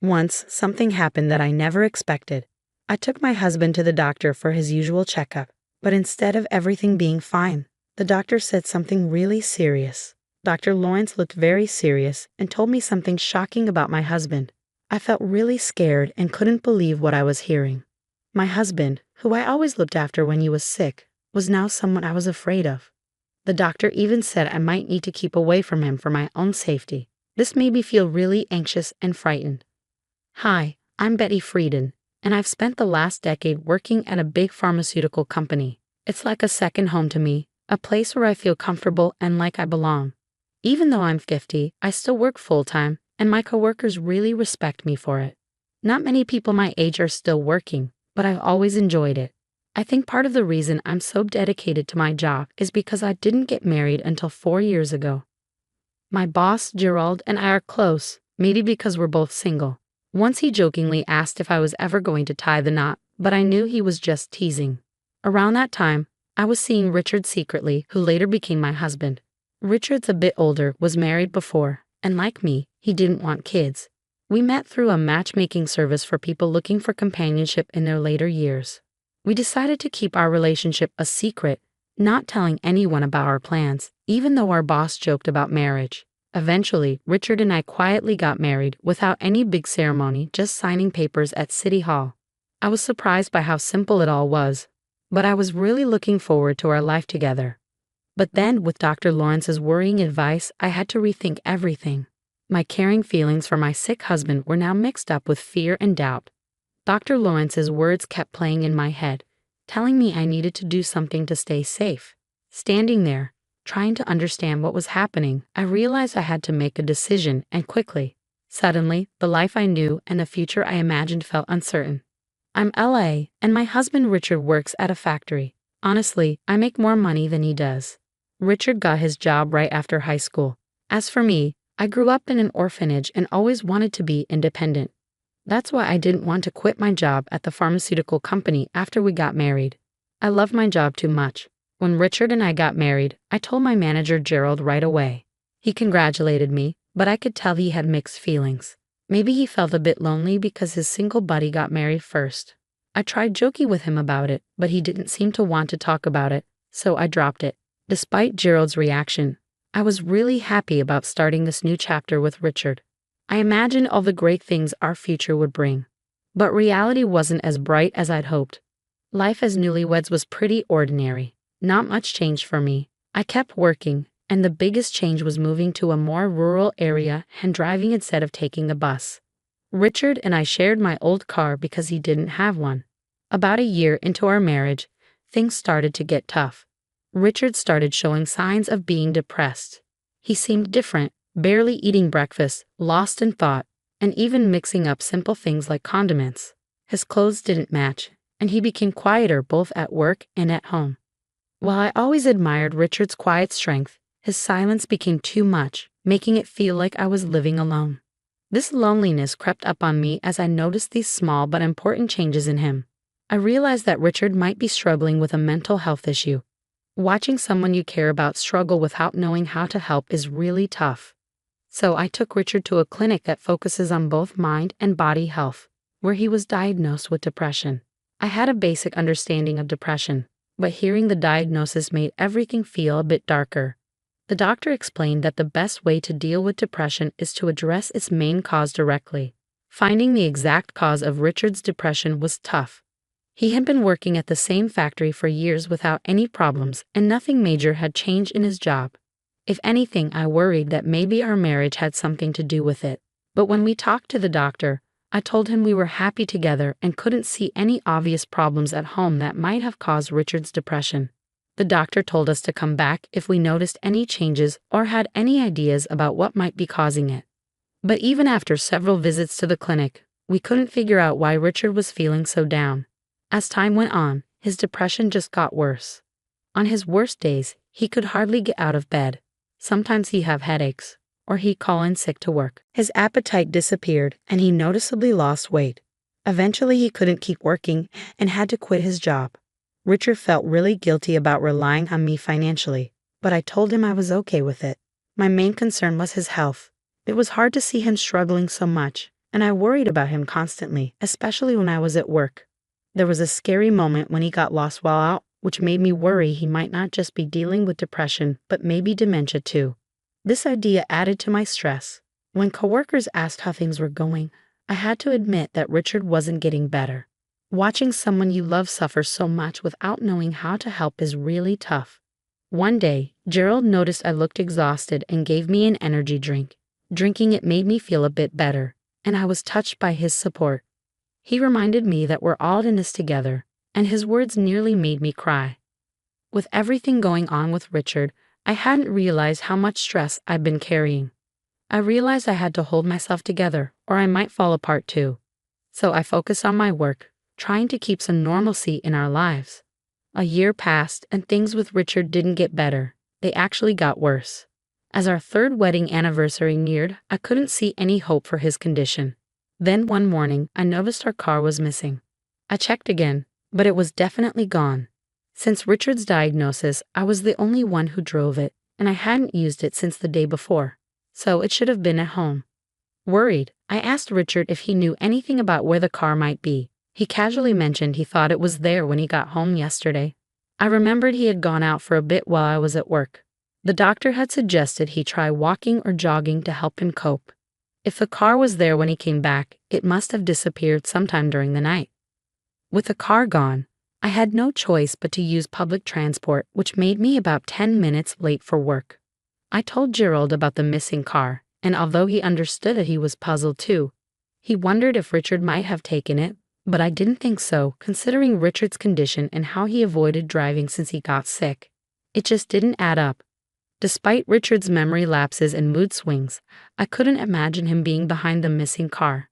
Once, something happened that I never expected. I took my husband to the doctor for his usual checkup, but instead of everything being fine, the doctor said something really serious. Dr. Lawrence looked very serious and told me something shocking about my husband. I felt really scared and couldn't believe what I was hearing. My husband, who I always looked after when he was sick, was now someone I was afraid of. The doctor even said I might need to keep away from him for my own safety. This made me feel really anxious and frightened. Hi, I'm Betty Frieden, and I've spent the last decade working at a big pharmaceutical company. It's like a second home to me, a place where I feel comfortable and like I belong. Even though I'm 50, I still work full-time, and my coworkers really respect me for it. Not many people my age are still working, but I've always enjoyed it. I think part of the reason I'm so dedicated to my job is because I didn't get married until 4 years ago. My boss, Gerald, and I are close, maybe because we're both single. Once he jokingly asked if I was ever going to tie the knot, but I knew he was just teasing. Around that time, I was seeing Richard secretly, who later became my husband. Richard's a bit older, was married before, and like me, he didn't want kids. We met through a matchmaking service for people looking for companionship in their later years. We decided to keep our relationship a secret, not telling anyone about our plans, even though our boss joked about marriage. Eventually, Richard and I quietly got married without any big ceremony, just signing papers at City Hall. I was surprised by how simple it all was, but I was really looking forward to our life together. But then, with Dr. Lawrence's worrying advice, I had to rethink everything. My caring feelings for my sick husband were now mixed up with fear and doubt. Dr. Lawrence's words kept playing in my head, telling me I needed to do something to stay safe. Standing there, trying to understand what was happening, I realized I had to make a decision, and quickly. Suddenly, the life I knew and the future I imagined felt uncertain. I'm LA, and my husband Richard works at a factory. Honestly, I make more money than he does. Richard got his job right after high school. As for me, I grew up in an orphanage and always wanted to be independent. That's why I didn't want to quit my job at the pharmaceutical company after we got married. I loved my job too much. When Richard and I got married, I told my manager Gerald right away. He congratulated me, but I could tell he had mixed feelings. Maybe he felt a bit lonely because his single buddy got married first. I tried joking with him about it, but he didn't seem to want to talk about it, so I dropped it. Despite Gerald's reaction, I was really happy about starting this new chapter with Richard. I imagined all the great things our future would bring. But reality wasn't as bright as I'd hoped. Life as newlyweds was pretty ordinary. Not much changed for me. I kept working, and the biggest change was moving to a more rural area and driving instead of taking the bus. Richard and I shared my old car because he didn't have one. About a year into our marriage, things started to get tough. Richard started showing signs of being depressed. He seemed different, barely eating breakfast, lost in thought, and even mixing up simple things like condiments. His clothes didn't match, and he became quieter both at work and at home. While I always admired Richard's quiet strength, his silence became too much, making it feel like I was living alone. This loneliness crept up on me as I noticed these small but important changes in him. I realized that Richard might be struggling with a mental health issue. Watching someone you care about struggle without knowing how to help is really tough. So I took Richard to a clinic that focuses on both mind and body health, where he was diagnosed with depression. I had a basic understanding of depression, but hearing the diagnosis made everything feel a bit darker. The doctor explained that the best way to deal with depression is to address its main cause directly. Finding the exact cause of Richard's depression was tough. He had been working at the same factory for years without any problems, and nothing major had changed in his job. If anything, I worried that maybe our marriage had something to do with it. But when we talked to the doctor, I told him we were happy together and couldn't see any obvious problems at home that might have caused Richard's depression. The doctor told us to come back if we noticed any changes or had any ideas about what might be causing it. But even after several visits to the clinic, we couldn't figure out why Richard was feeling so down. As time went on, his depression just got worse. On his worst days, he could hardly get out of bed. Sometimes he'd have headaches, or he'd call in sick to work. His appetite disappeared, and he noticeably lost weight. Eventually, he couldn't keep working and had to quit his job. Richard felt really guilty about relying on me financially, but I told him I was okay with it. My main concern was his health. It was hard to see him struggling so much, and I worried about him constantly, especially when I was at work. There was a scary moment when he got lost while out, which made me worry he might not just be dealing with depression, but maybe dementia too. This idea added to my stress. When coworkers asked how things were going, I had to admit that Richard wasn't getting better. Watching someone you love suffer so much without knowing how to help is really tough. One day, Gerald noticed I looked exhausted and gave me an energy drink. Drinking it made me feel a bit better, and I was touched by his support. He reminded me that we're all in this together, and his words nearly made me cry. With everything going on with Richard, I hadn't realized how much stress I'd been carrying. I realized I had to hold myself together, or I might fall apart too. So I focused on my work, trying to keep some normalcy in our lives. A year passed, and things with Richard didn't get better. They actually got worse. As our third wedding anniversary neared, I couldn't see any hope for his condition. Then one morning, I noticed our car was missing. I checked again, but it was definitely gone. Since Richard's diagnosis, I was the only one who drove it, and I hadn't used it since the day before, so it should have been at home. Worried, I asked Richard if he knew anything about where the car might be. He casually mentioned he thought it was there when he got home yesterday. I remembered he had gone out for a bit while I was at work. The doctor had suggested he try walking or jogging to help him cope. If the car was there when he came back, it must have disappeared sometime during the night. With the car gone, I had no choice but to use public transport, which made me about 10 minutes late for work. I told Gerald about the missing car, and although he understood that he was puzzled too, he wondered if Richard might have taken it, but I didn't think so, considering Richard's condition and how he avoided driving since he got sick. It just didn't add up. Despite Richard's memory lapses and mood swings, I couldn't imagine him being behind the missing car.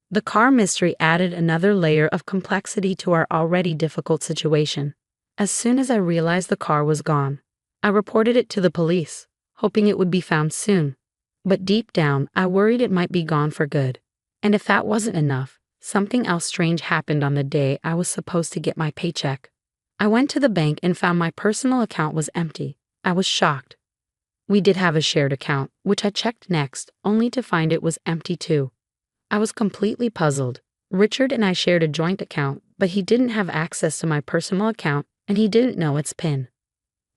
The car mystery added another layer of complexity to our already difficult situation. As soon as I realized the car was gone, I reported it to the police, hoping it would be found soon. But deep down, I worried it might be gone for good. And if that wasn't enough, something else strange happened on the day I was supposed to get my paycheck. I went to the bank and found my personal account was empty. I was shocked. We did have a shared account, which I checked next, only to find it was empty too. I was completely puzzled. Richard and I shared a joint account, but he didn't have access to my personal account, and he didn't know its PIN.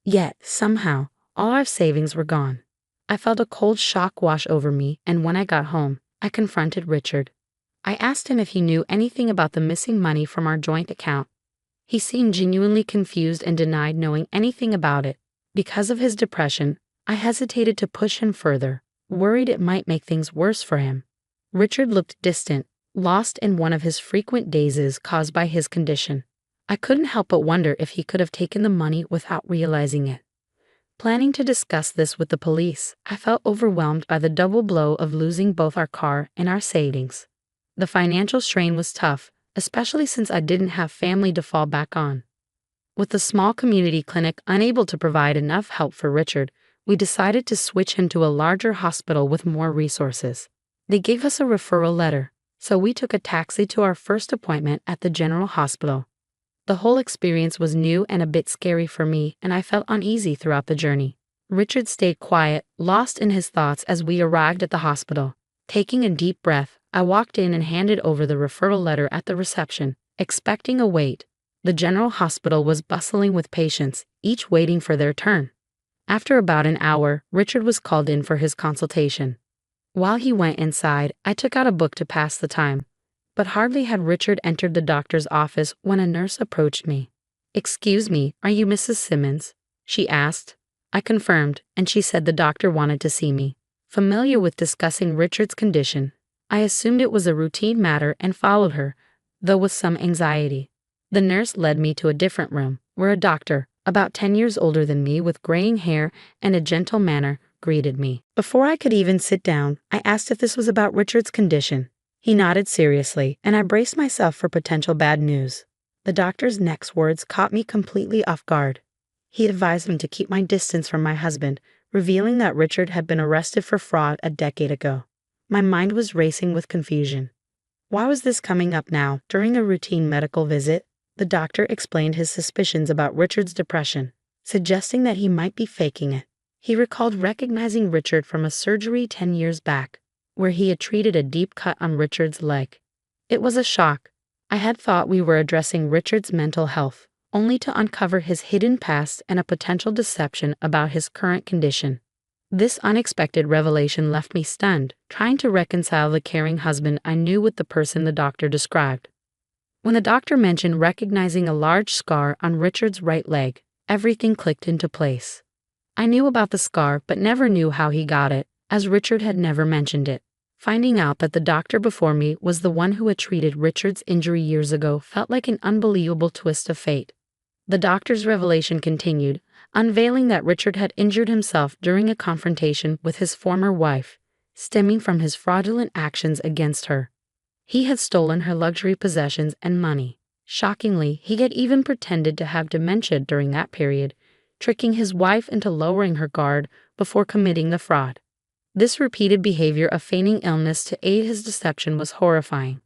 Yet, somehow, all our savings were gone. I felt a cold shock wash over me, and when I got home, I confronted Richard. I asked him if he knew anything about the missing money from our joint account. He seemed genuinely confused and denied knowing anything about it. Because of his depression, I hesitated to push him further, worried it might make things worse for him. Richard looked distant, lost in one of his frequent dazes caused by his condition. I couldn't help but wonder if he could have taken the money without realizing it. Planning to discuss this with the police, I felt overwhelmed by the double blow of losing both our car and our savings. The financial strain was tough, especially since I didn't have family to fall back on. With the small community clinic unable to provide enough help for Richard, we decided to switch him to a larger hospital with more resources. They gave us a referral letter, so we took a taxi to our first appointment at the general hospital. The whole experience was new and a bit scary for me, and I felt uneasy throughout the journey. Richard stayed quiet, lost in his thoughts as we arrived at the hospital. Taking a deep breath, I walked in and handed over the referral letter at the reception, expecting a wait. The general hospital was bustling with patients, each waiting for their turn. After about an hour, Richard was called in for his consultation. While he went inside, I took out a book to pass the time. But hardly had Richard entered the doctor's office when a nurse approached me. "Excuse me, are you Mrs. Simmons?" she asked. I confirmed, and she said the doctor wanted to see me. Familiar with discussing Richard's condition, I assumed it was a routine matter and followed her, though with some anxiety. The nurse led me to a different room, where a doctor, about 10 years older than me with graying hair and a gentle manner, greeted me. Before I could even sit down, I asked if this was about Richard's condition. He nodded seriously, and I braced myself for potential bad news. The doctor's next words caught me completely off guard. He advised me to keep my distance from my husband, revealing that Richard had been arrested for fraud a decade ago. My mind was racing with confusion. Why was this coming up now, during a routine medical visit? The doctor explained his suspicions about Richard's depression, suggesting that he might be faking it. He recalled recognizing Richard from a surgery 10 years back, where he had treated a deep cut on Richard's leg. It was a shock. I had thought we were addressing Richard's mental health, only to uncover his hidden past and a potential deception about his current condition. This unexpected revelation left me stunned, trying to reconcile the caring husband I knew with the person the doctor described. When the doctor mentioned recognizing a large scar on Richard's right leg, everything clicked into place. I knew about the scar but never knew how he got it, as Richard had never mentioned it. Finding out that the doctor before me was the one who had treated Richard's injury years ago felt like an unbelievable twist of fate. The doctor's revelation continued, unveiling that Richard had injured himself during a confrontation with his former wife, stemming from his fraudulent actions against her. He had stolen her luxury possessions and money. Shockingly, he had even pretended to have dementia during that period, tricking his wife into lowering her guard before committing the fraud. This repeated behavior of feigning illness to aid his deception was horrifying.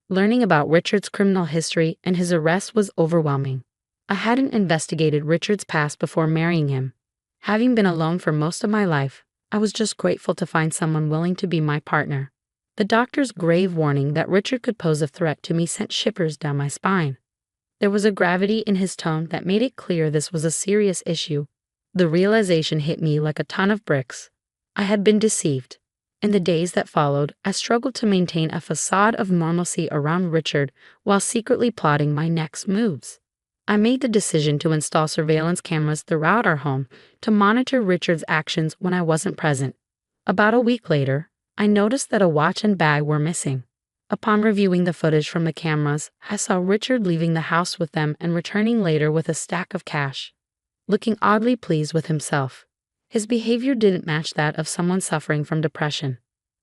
Learning about Richard's criminal history and his arrest was overwhelming. I hadn't investigated Richard's past before marrying him. Having been alone for most of my life, I was just grateful to find someone willing to be my partner. The doctor's grave warning that Richard could pose a threat to me sent shivers down my spine. There was a gravity in his tone that made it clear this was a serious issue. The realization hit me like a ton of bricks. I had been deceived. In the days that followed, I struggled to maintain a facade of normalcy around Richard while secretly plotting my next moves. I made the decision to install surveillance cameras throughout our home to monitor Richard's actions when I wasn't present. About a week later, I noticed that a watch and bag were missing. Upon reviewing the footage from the cameras, I saw Richard leaving the house with them and returning later with a stack of cash, looking oddly pleased with himself. His behavior didn't match that of someone suffering from depression.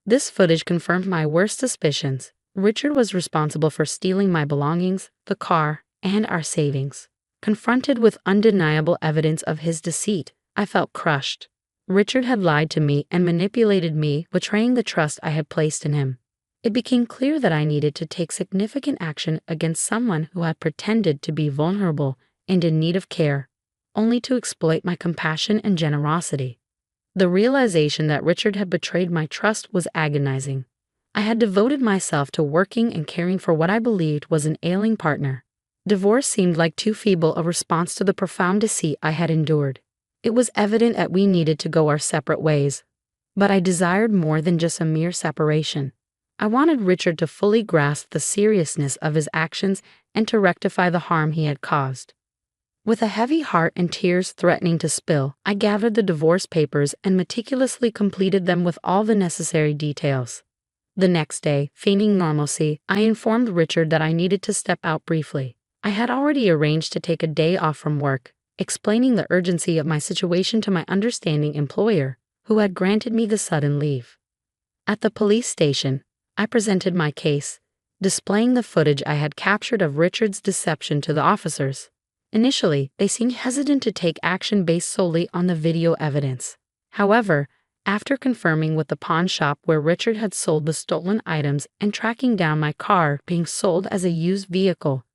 This footage confirmed my worst suspicions. Richard was responsible for stealing my belongings, the car, and our savings. Confronted with undeniable evidence of his deceit, I felt crushed. Richard had lied to me and manipulated me, betraying the trust I had placed in him. It became clear that I needed to take significant action against someone who had pretended to be vulnerable and in need of care, only to exploit my compassion and generosity. The realization that Richard had betrayed my trust was agonizing. I had devoted myself to working and caring for what I believed was an ailing partner. Divorce seemed like too feeble a response to the profound deceit I had endured. It was evident that we needed to go our separate ways. But I desired more than just a mere separation. I wanted Richard to fully grasp the seriousness of his actions and to rectify the harm he had caused. With a heavy heart and tears threatening to spill, I gathered the divorce papers and meticulously completed them with all the necessary details. The next day, feigning normalcy, I informed Richard that I needed to step out briefly. I had already arranged to take a day off from work, explaining the urgency of my situation to my understanding employer, who had granted me the sudden leave. At the police station, I presented my case, displaying the footage I had captured of Richard's deception to the officers. Initially, they seemed hesitant to take action based solely on the video evidence. However, after confirming with the pawn shop where Richard had sold the stolen items and tracking down my car being sold as a used vehicle,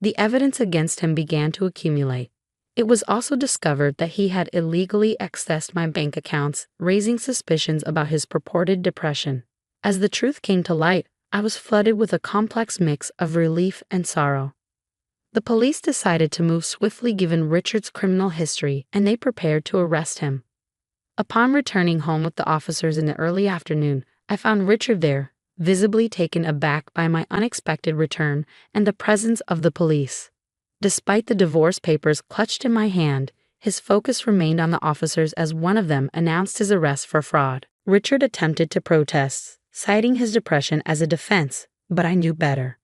the evidence against him began to accumulate. It was also discovered that he had illegally accessed my bank accounts, raising suspicions about his purported depression. As the truth came to light, I was flooded with a complex mix of relief and sorrow. The police decided to move swiftly given Richard's criminal history, and they prepared to arrest him. Upon returning home with the officers in the early afternoon, I found Richard there, visibly taken aback by my unexpected return and the presence of the police. Despite the divorce papers clutched in my hand, his focus remained on the officers as one of them announced his arrest for fraud. Richard attempted to protest, citing his depression as a defense, but I knew better.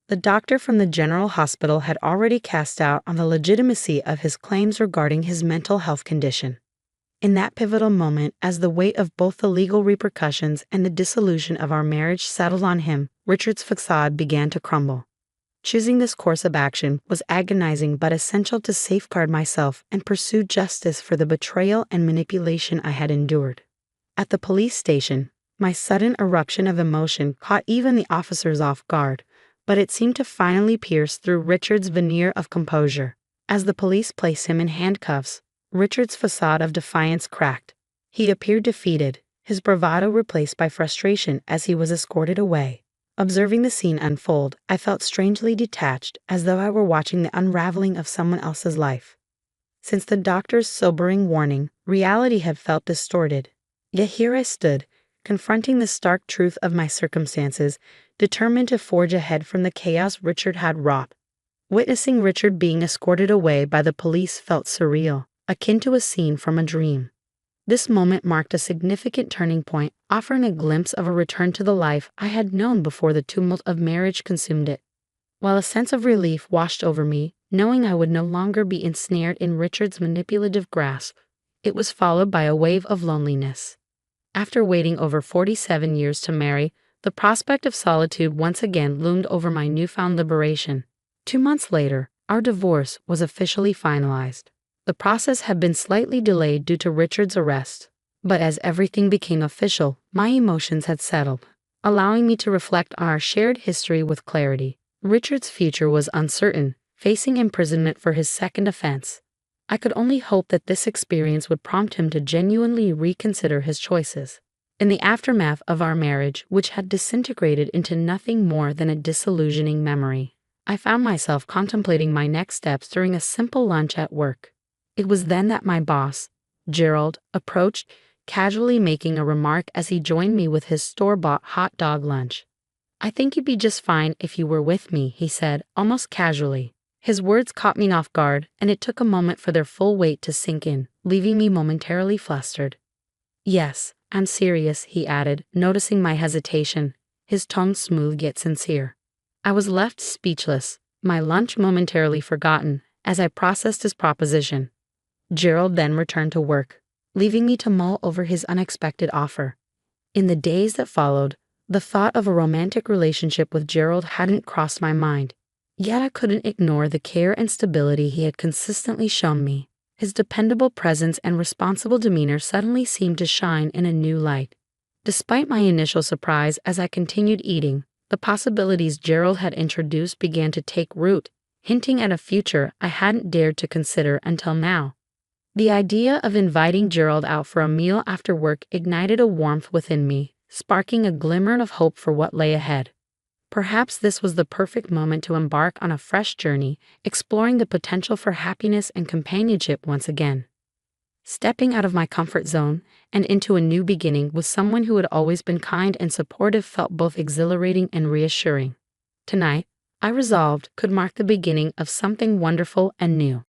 The doctor from the general hospital had already cast doubt on the legitimacy of his claims regarding his mental health condition. In that pivotal moment, as the weight of both the legal repercussions and the dissolution of our marriage settled on him, Richard's facade began to crumble. Choosing this course of action was agonizing but essential to safeguard myself and pursue justice for the betrayal and manipulation I had endured. At the police station, my sudden eruption of emotion caught even the officers off guard, but it seemed to finally pierce through Richard's veneer of composure. As the police placed him in handcuffs, Richard's facade of defiance cracked. He appeared defeated, his bravado replaced by frustration as he was escorted away. Observing the scene unfold, I felt strangely detached, as though I were watching the unraveling of someone else's life. Since the doctor's sobering warning, reality had felt distorted. Yet here I stood, confronting the stark truth of my circumstances, determined to forge ahead from the chaos Richard had wrought. Witnessing Richard being escorted away by the police felt surreal, akin to a scene from a dream. This moment marked a significant turning point, offering a glimpse of a return to the life I had known before the tumult of marriage consumed it. While a sense of relief washed over me, knowing I would no longer be ensnared in Richard's manipulative grasp, it was followed by a wave of loneliness. After waiting over 47 years to marry, the prospect of solitude once again loomed over my newfound liberation. 2 months later, our divorce was officially finalized. The process had been slightly delayed due to Richard's arrest, but as everything became official, my emotions had settled, allowing me to reflect on our shared history with clarity. Richard's future was uncertain, facing imprisonment for his second offense. I could only hope that this experience would prompt him to genuinely reconsider his choices. In the aftermath of our marriage, which had disintegrated into nothing more than a disillusioning memory, I found myself contemplating my next steps during a simple lunch at work. It was then that my boss, Gerald, approached, casually making a remark as he joined me with his store-bought hot dog lunch. "I think you'd be just fine if you were with me," he said, almost casually. His words caught me off guard, and it took a moment for their full weight to sink in, leaving me momentarily flustered. "Yes, I'm serious," he added, noticing my hesitation, his tone smooth yet sincere. I was left speechless, my lunch momentarily forgotten, as I processed his proposition. Gerald then returned to work, leaving me to mull over his unexpected offer. In the days that followed, the thought of a romantic relationship with Gerald hadn't crossed my mind, yet I couldn't ignore the care and stability he had consistently shown me. His dependable presence and responsible demeanor suddenly seemed to shine in a new light. Despite my initial surprise as I continued eating, the possibilities Gerald had introduced began to take root, hinting at a future I hadn't dared to consider until now. The idea of inviting Gerald out for a meal after work ignited a warmth within me, sparking a glimmer of hope for what lay ahead. Perhaps this was the perfect moment to embark on a fresh journey, exploring the potential for happiness and companionship once again. Stepping out of my comfort zone and into a new beginning with someone who had always been kind and supportive felt both exhilarating and reassuring. Tonight, I resolved, could mark the beginning of something wonderful and new.